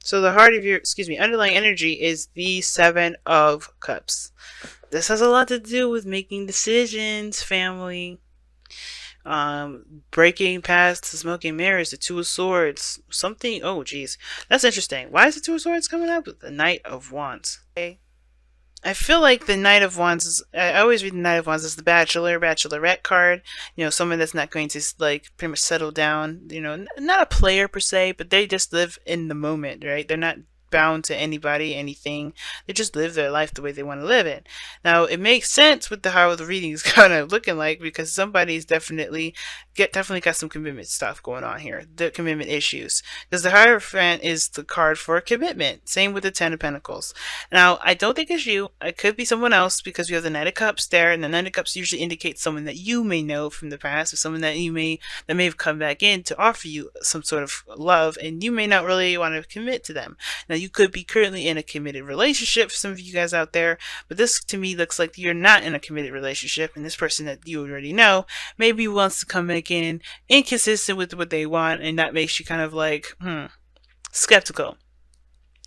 So the heart of your, underlying energy is the Seven of Cups. This has a lot to do with making decisions, family, breaking past the smoking mirrors, the Two of Swords, something. Oh, geez, that's interesting. Why is the Two of Swords coming up? The Knight of Wands. Okay. I feel like the Knight of Wands is. I always read the Knight of Wands as the Bachelor, Bachelorette card. You know, someone that's not going to like pretty much settle down. You know, not a player per se, but they just live in the moment, right? They're not bound to anybody, anything. They just live their life the way they want to live it. Now, it makes sense with how the reading is kind of looking like because somebody's definitely got some commitment stuff going on here. The commitment issues, because the Hierophant is the card for commitment. Same with the Ten of Pentacles. Now, I don't think it's you. It could be someone else because we have the Knight of Cups there, and the Knight of Cups usually indicates someone that you may know from the past, or someone that may have come back in to offer you some sort of love, and you may not really want to commit to them. Now, you could be currently in a committed relationship for some of you guys out there, but this to me looks like you're not in a committed relationship, and this person that you already know maybe wants to come back in inconsistent with what they want, and that makes you kind of like, skeptical.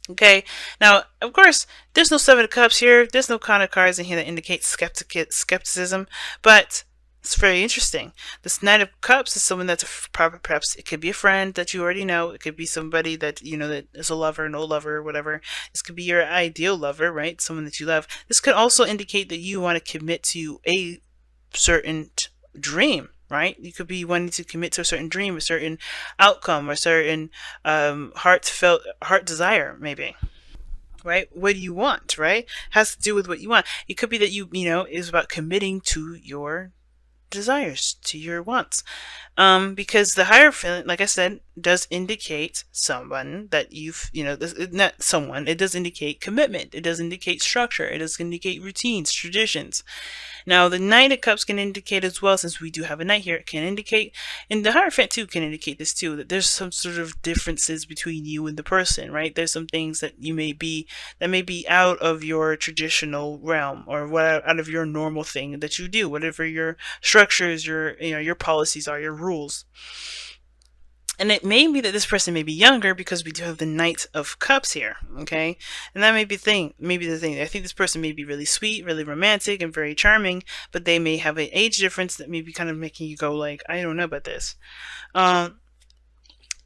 Okay, now of course there's no Seven of Cups here. There's no kind of cards in here that indicate skepticism, but it's very interesting. This Knight of Cups is someone that's perhaps it could be a friend that you already know. It could be somebody that you know that is a lover, no lover, whatever. This could be your ideal lover, right? Someone that you love. This could also indicate that you want to commit to a certain dream, right? You could be wanting to commit to a certain dream, a certain outcome, or a certain heart desire, maybe. Right? What do you want? Right? Has to do with what you want. It could be that you know is about committing to your desires, to your wants. Because the Hierophant, like I said, does indicate someone that not someone, it does indicate commitment, it does indicate structure, it does indicate routines, traditions. Now, the Knight of Cups can indicate as well, since we do have a knight here, it can indicate, and the Hierophant too can indicate this too, that there's some sort of differences between you and the person, right? There's some things that may be out of your traditional realm, or out of your normal thing that you do, whatever your structures, your policies are, your rules. And it may be that this person may be younger because we do have the Knight of Cups here, okay? And that may be the thing. I think this person may be really sweet, really romantic, and very charming, but they may have an age difference that may be kind of making you go like, I don't know about this.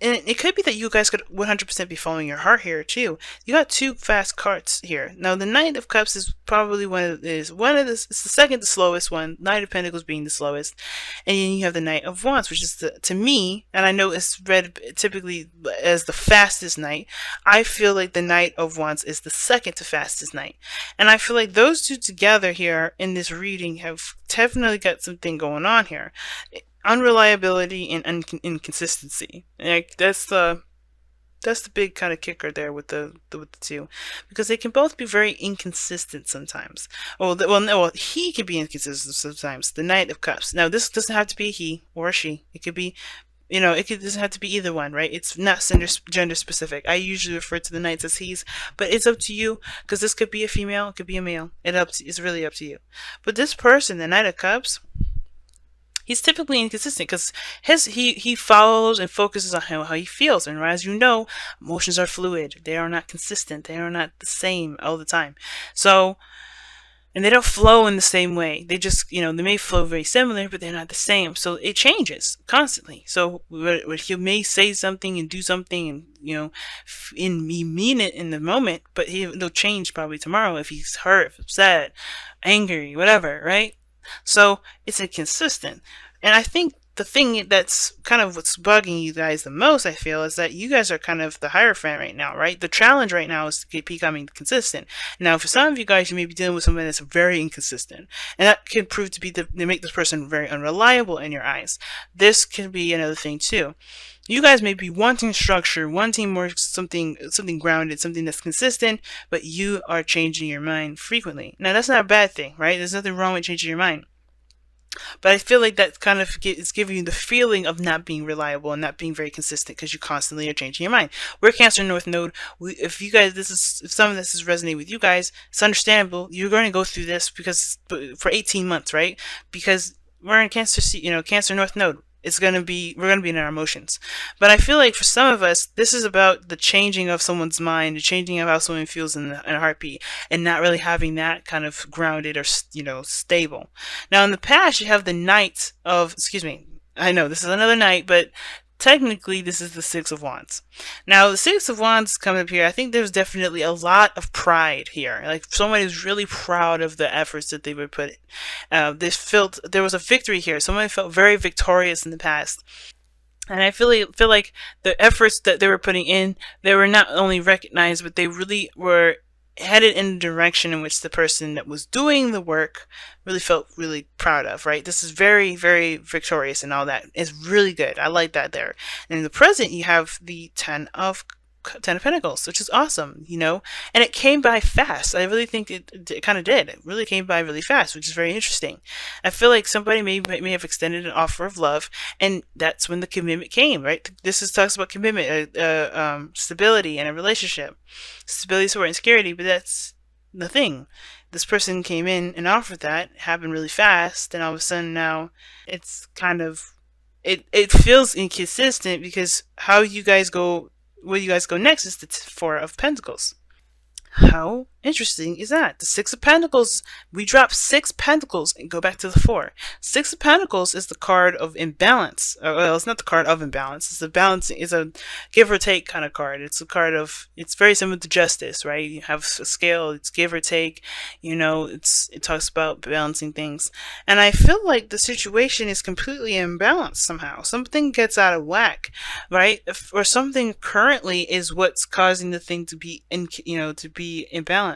And it could be that you guys could 100% be following your heart here too. You got two fast cards here. Now the Knight of Cups is probably it's the second the slowest one. Knight of Pentacles being the slowest, and then you have the Knight of Wands, which is to me, and I know it's read typically as the fastest knight. I feel like the Knight of Wands is the second to fastest knight, and I feel like those two together here in this reading have definitely got something going on here. Unreliability and inconsistency. Like that's the big kind of kicker there with the two, because they can both be very inconsistent sometimes. He can be inconsistent sometimes. The Knight of Cups. Now this doesn't have to be he or she. It could be, doesn't have to be either one, right? It's not gender specific. I usually refer to the knights as he's, but it's up to you, because this could be a female, it could be a male. It's really up to you. But this person, the Knight of Cups, he's typically inconsistent because he follows and focuses on how he feels, and as you know, emotions are fluid. They are not consistent. They are not the same all the time. So, and they don't flow in the same way. They just, they may flow very similar, but they're not the same. So it changes constantly. So he may say something and do something, and he mean it in the moment, but he'll change probably tomorrow if he's hurt, upset, angry, whatever, right? So it's inconsistent. And I think the thing that's kind of what's bugging you guys the most, I feel, is that you guys are kind of the Hierophant right now, right? The challenge right now is to keep becoming consistent. Now, for some of you guys, you may be dealing with somebody that's very inconsistent, and that could prove to be they make this person very unreliable in your eyes. This could be another thing too. You guys may be wanting structure, wanting more something grounded, something that's consistent, but you are changing your mind frequently. Now, that's not a bad thing, right? There's nothing wrong with changing your mind. But I feel like that kind of is giving you the feeling of not being reliable and not being very consistent because you constantly are changing your mind. We're Cancer North Node. If some of this is resonating with you guys, it's understandable. You're going to go through this for 18 months, right? Because we're in Cancer North Node. we're gonna be in our emotions. But I feel like for some of us, this is about the changing of someone's mind, the changing of how someone feels in a heartbeat, and not really having that kind of grounded or stable. Now in the past, you have the Knight of, excuse me, I know this is another knight, but technically this is the Six of Wands. Now the Six of Wands coming up here, I think there's definitely a lot of pride here. Like somebody who's really proud of the efforts that they would put in. There was a victory here. Somebody felt very victorious in the past. And I feel like the efforts that they were putting in, they were not only recognized, but they really were headed in the direction in which the person that was doing the work really felt really proud of, right? This is very, very victorious and all that. It's really good. I like that there. And in the present, you have the Ten of Pentacles, which is awesome, and it came by fast. I really think it kind of did. It really came by really fast, which is very interesting. I feel like somebody may have extended an offer of love, and that's when the commitment came, right? Talks about commitment, stability in a relationship, stability, support, and security. But that's the thing. This person came in and offered that, happened really fast, and all of a sudden now it's kind of it feels inconsistent because where you guys go next is the Four of Pentacles. How interesting is that? The Six of Pentacles, we drop 6 Pentacles and go back to the 4. Six of Pentacles is the card of imbalance. Well, it's not the card of imbalance. It's a give or take kind of card. It's a card of, it's very similar to Justice, right? You have a scale, it's give or take, it talks about balancing things. And I feel like the situation is completely imbalanced somehow. Something gets out of whack, right? Or something currently is what's causing the thing to be imbalanced,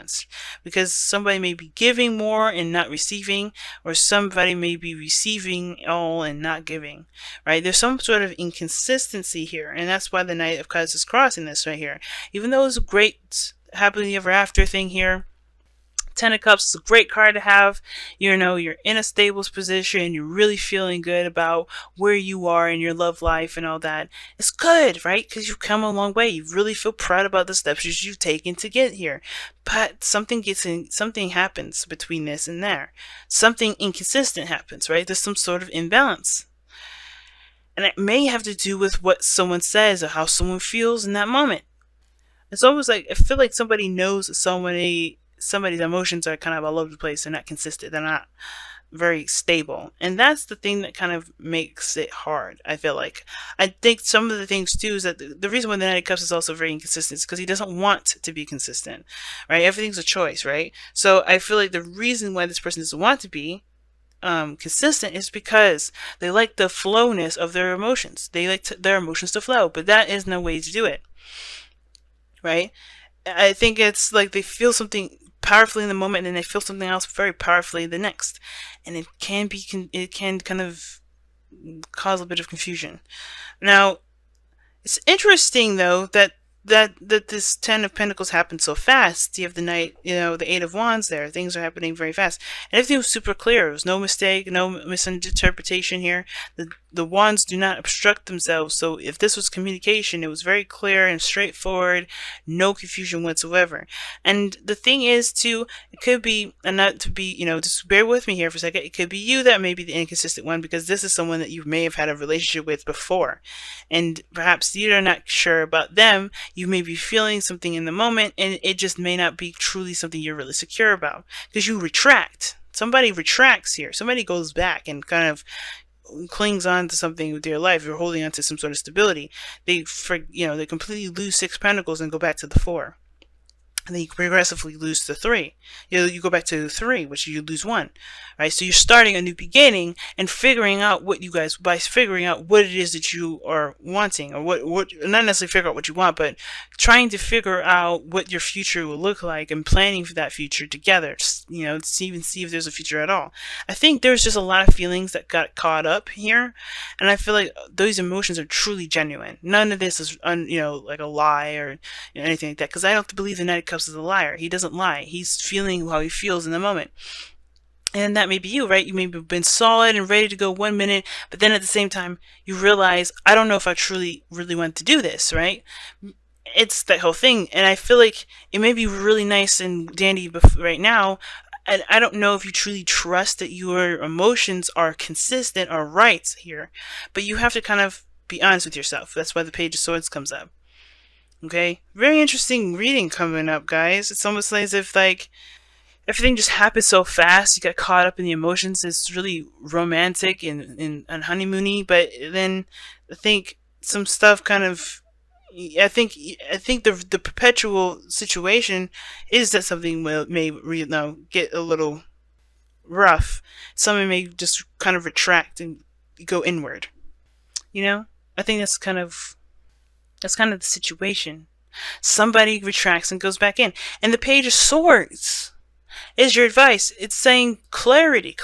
because somebody may be giving more and not receiving, or somebody may be receiving all and not giving, right? There's some sort of inconsistency here, and that's why the Knight of Cups is crossing this right here. Even though it's a great happily ever after thing here, Ten of Cups is a great card to have. You're in a stable position. You're really feeling good about where you are in your love life and all that. It's good, right? Because you've come a long way. You really feel proud about the steps you've taken to get here. But something happens between this and there. Something inconsistent happens, right? There's some sort of imbalance. And it may have to do with what someone says or how someone feels in that moment. It's almost like, I feel like somebody knows somebody's emotions are kind of all over the place. They're not consistent. They're not very stable. And that's the thing that kind of makes it hard, I feel like. I think some of the things too is that the reason why the Knight of Cups is also very inconsistent is because he doesn't want to be consistent, right? Everything's a choice, right? So I feel like the reason why this person doesn't want to be consistent is because they like the flowness of their emotions. They like their emotions to flow, but that is no way to do it, right? I think it's like they feel something powerfully in the moment, and then they feel something else very powerfully the next, and it can kind of cause a bit of confusion. Now, it's interesting though that this Ten of Pentacles happened so fast. You have the Knight, the Eight of Wands there. Things are happening very fast, and everything was super clear. There was no mistake, no misinterpretation here. The wands do not obstruct themselves, so if this was communication, it was very clear and straightforward, no confusion whatsoever. And the thing is too, it could be, and not to be, just bear with me here for a second, it could be you that may be the inconsistent one, because this is someone that you may have had a relationship with before, and perhaps you're not sure about them. You may be feeling something in the moment, and it just may not be truly something you're really secure about, because you retract. Somebody retracts here. Somebody goes back and kind of clings on to something with their life. You're holding on to some sort of stability. They completely lose 6 Pentacles and go back to the 4. And then you progressively lose the 3. You go back to 3, which you lose 1. Right? So you're starting a new beginning and figuring out what it is that you are wanting, or what not necessarily figure out what you want, but trying to figure out what your future will look like and planning for that future together. To see if there's a future at all. I think there's just a lot of feelings that got caught up here, and I feel like those emotions are truly genuine. None of this is like a lie or anything like that, because I don't believe the Knight of Cups is a liar. He doesn't lie. He's feeling how he feels in the moment. And that may be you, right? You may have been solid and ready to go 1 minute, but then at the same time, you realize, I don't know if I truly, really want to do this, right? It's that whole thing. And I feel like it may be really nice and dandy right now. And I don't know if you truly trust that your emotions are consistent or right here, but you have to kind of be honest with yourself. That's why the Page of Swords comes up. Okay, very interesting reading coming up, guys. It's almost like as if like everything just happened so fast. You got caught up in the emotions. It's really romantic and honeymoony, but then I think some stuff kind of. I think the perpetual situation is that something may get a little rough. Someone may just kind of retract and go inward. You know, I think that's kind of the situation. Somebody retracts and goes back in, and the Page of Swords is your advice. It's saying clarity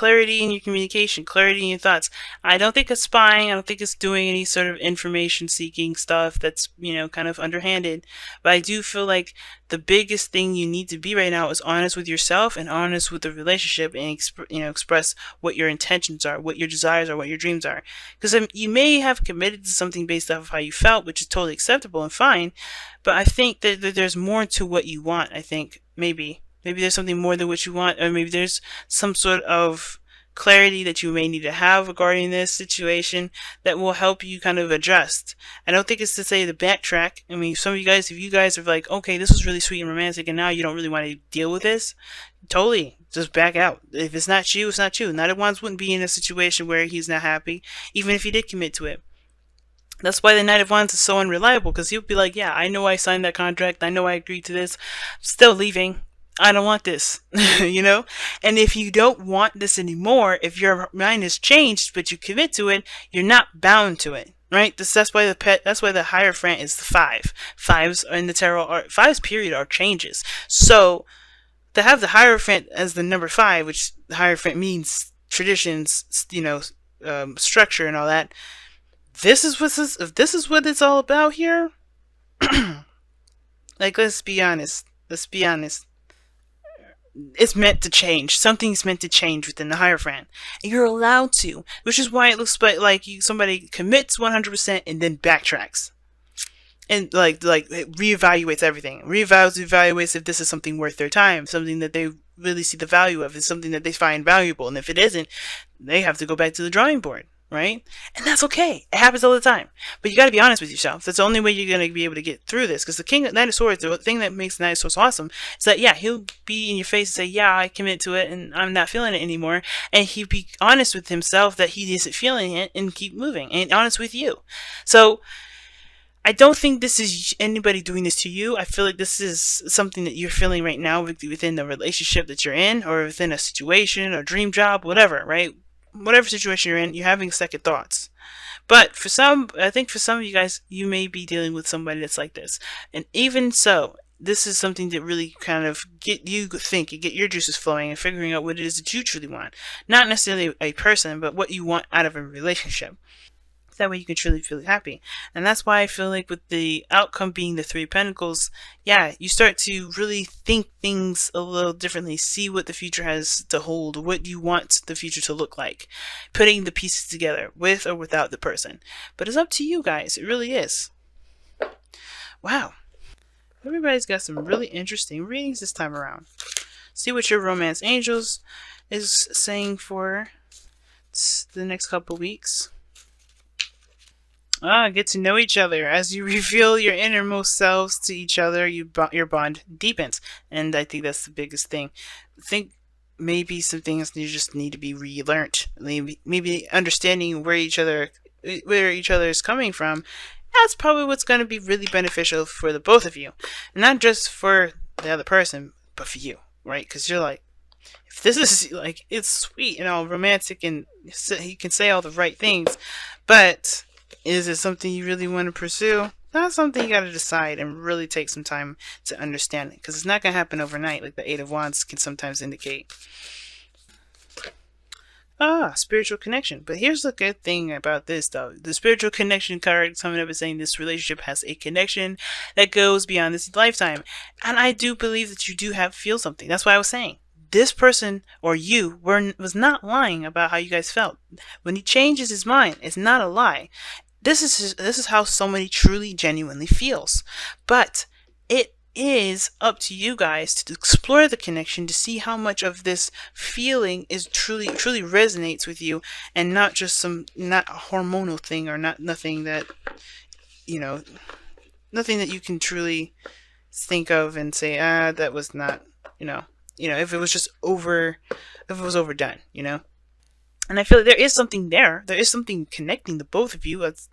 in your communication, clarity in your thoughts. I don't think it's spying. I don't think it's doing any sort of information seeking stuff that's, kind of underhanded. But I do feel like the biggest thing you need to be right now is honest with yourself and honest with the relationship, and express what your intentions are, what your desires are, what your dreams are. Because you may have committed to something based off of how you felt, which is totally acceptable and fine. But I think that there's more to what you want. I think Maybe there's something more than what you want, or maybe there's some sort of clarity that you may need to have regarding this situation that will help you kind of adjust. I don't think it's to say to backtrack. I mean, some of you guys, if you guys are like, okay, this was really sweet and romantic, and now you don't really want to deal with this, totally, just back out. If it's not you, it's not you. Knight of Wands wouldn't be in a situation where he's not happy, even if he did commit to it. That's why the Knight of Wands is so unreliable, because he'll be like, yeah, I know I signed that contract, I know I agreed to this, still leaving. I don't want this, And if you don't want this anymore, if your mind has changed, but you commit to it, you're not bound to it, right? That's why the Hierophant is the 5. Fives in the tarot are fives. Period are changes. So to have the Hierophant as the number 5, which the Hierophant means traditions, structure and all that. This is what it's all about here. Like, let's be honest. It's meant to change. Something's meant to change within the Hierophant. And you're allowed to. Which is why it looks like somebody commits 100% and then backtracks. And like it reevaluates everything. Reevaluates if this is something worth their time. Something that they really see the value of. Is something that they find valuable. And if it isn't, they have to go back to the drawing board. Right? And that's okay. It happens all the time. But you got to be honest with yourself. That's the only way you're going to be able to get through this. Because the Knight of Swords, the thing that makes the Knight of Swords awesome is that, yeah, he'll be in your face and say, yeah, I commit to it and I'm not feeling it anymore. And he'll be honest with himself that he isn't feeling it and keep moving. And honest with you. So I don't think this is anybody doing this to you. I feel like this is something that you're feeling right now within the relationship that you're in, or within a situation or dream job, whatever, right? Whatever situation you're in, you're having second thoughts. But I think for some of you guys, you may be dealing with somebody that's like this. And even so, this is something that really kind of get you thinking, get your juices flowing, and figuring out what it is that you truly want. Not necessarily a person, but what you want out of a relationship. That way you can truly feel happy. And that's why I feel like with the outcome being the 3 of Pentacles, yeah, you start to really think things a little differently, see what the future has to hold, what you want the future to look like, putting the pieces together with or without the person. But it's up to you guys. It really is. Wow. Everybody's got some really interesting readings this time around. See what your romance angels is saying for the next couple weeks. Get to know each other. As you reveal your innermost selves to each other, your bond deepens. And I think that's the biggest thing. I think maybe some things you just need to be relearned. Maybe understanding where each other is coming from. That's probably what's going to be really beneficial for the both of you. Not just for the other person, but for you, right? Because you're like, if this is like, it's sweet and all romantic and he can say all the right things, but is it something you really want to pursue? That's something you got to decide and really take some time to understand it, because it's not going to happen overnight, like the 8 of Wands can sometimes indicate. Spiritual connection. But here's the good thing about this, though. The spiritual connection card coming up is saying this relationship has a connection that goes beyond this lifetime. And I do believe that you do feel something. That's why I was saying this person or you was not lying about how you guys felt. When he changes his mind, it's not a lie. This is how somebody truly, genuinely feels. But it is up to you guys to explore the connection, to see how much of this feeling is truly resonates with you, and not just not a hormonal thing, or not nothing that, you know, nothing that you can truly think of and say, that was not, if it was just if it was overdone, And I feel like there is something there. There is something connecting the both of you. There's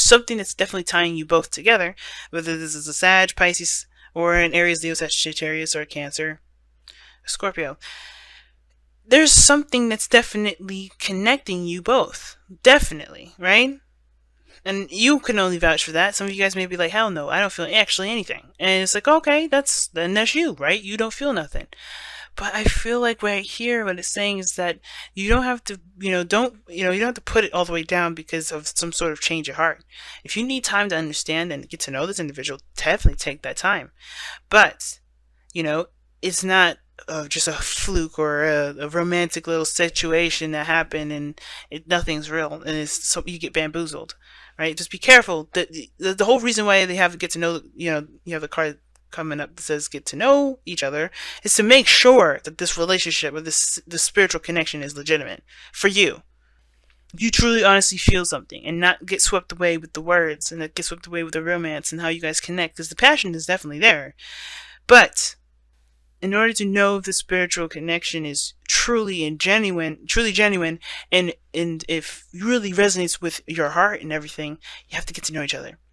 something that's definitely tying you both together, whether this is a Sag, Pisces, or an Aries, Leo, Sagittarius, or a Cancer, a Scorpio. There's something that's definitely connecting you both. Definitely, right? And you can only vouch for that. Some of you guys may be like, hell no, I don't feel actually anything. And it's like, okay, that's you, right? You don't feel nothing. But I feel like right here, what it's saying is that you don't have to, you don't have to put it all the way down because of some sort of change of heart. If you need time to understand and get to know this individual, definitely take that time. But, it's not just a fluke or a romantic little situation that happened and nothing's real, and you get bamboozled, right? Just be careful. The whole reason why they have to get to know, you have the card coming up that says get to know each other, is to make sure that this relationship or this spiritual connection is legitimate for you. You truly honestly feel something, and not get swept away with the words, and not get swept away with the romance and how you guys connect, because the passion is definitely there. But in order to know if the spiritual connection is truly genuine, and if it really resonates with your heart and everything, you have to get to know each other.